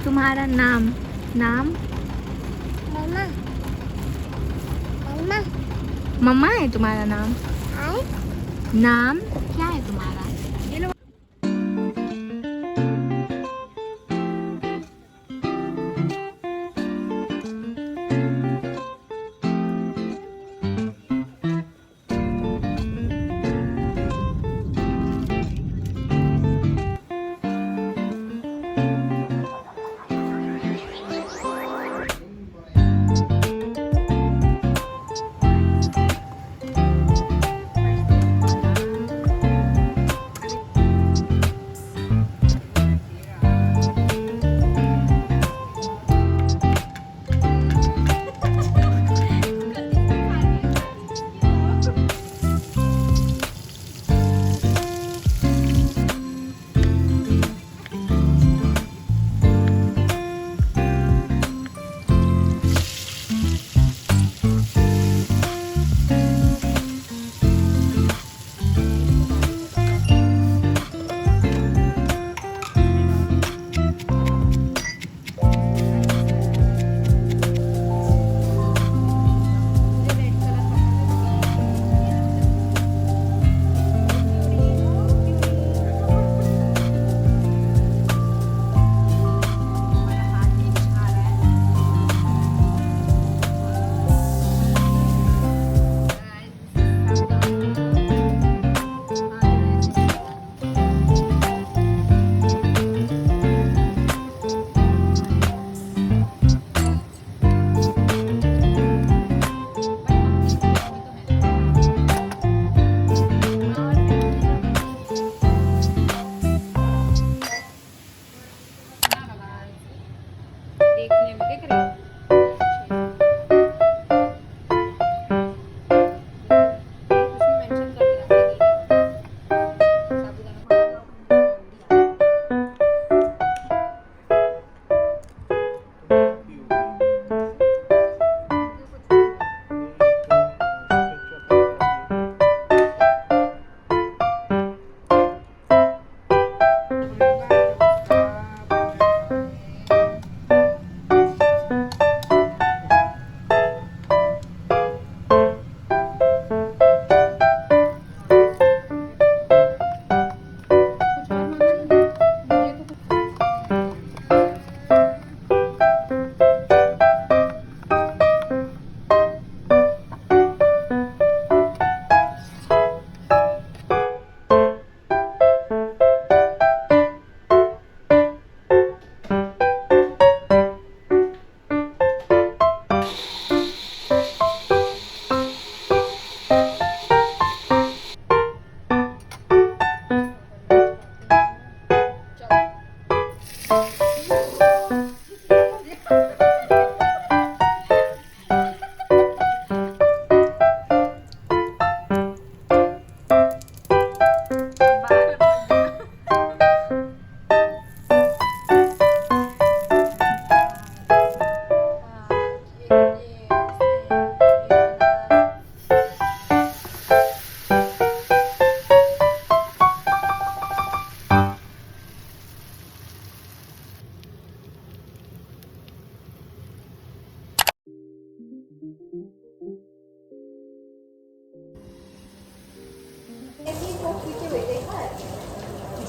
तुम्हारा नाम नाम मम्मा मम्मा मम्मा है तुम्हारा नाम हाय नाम क्या है तुम्हारा ये लो देखने में देख रहे हो उसमें मेंशन कर देना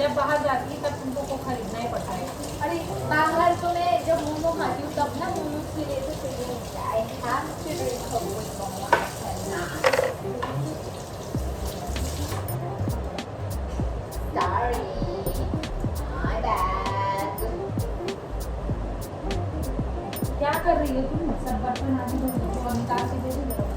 जब बाहर जाती है तब तुमको को खरीदना ही पड़ता है अरे बाहर तो मैं जब मोमो खाती हूँ तब ना मोमो के लिए तो चाहिए क्या कर रही हो तुम सब बर्तन आदि को निकाल के दे दो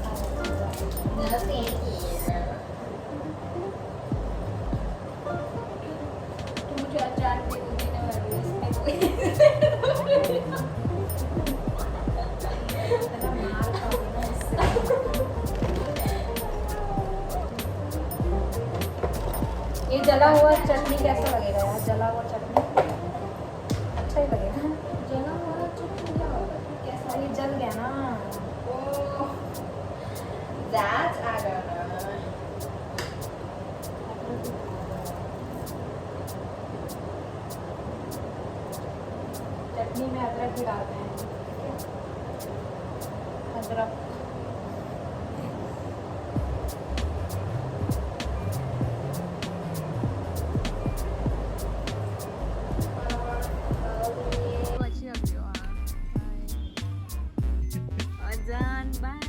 मुझे अचार दे दो देने वाली ये जला हुआ चटनी कैसा लगेगा यार जला हुआ चटनी अच्छा ही लगेगा जला हुआ चटनी क्या होगा कैसा ये जल गया ना That I don't know. चटनी चटनी में अदरक भी डालते हैं, ठीक है। अदरक अच्छी लग रही हो अजान बाय।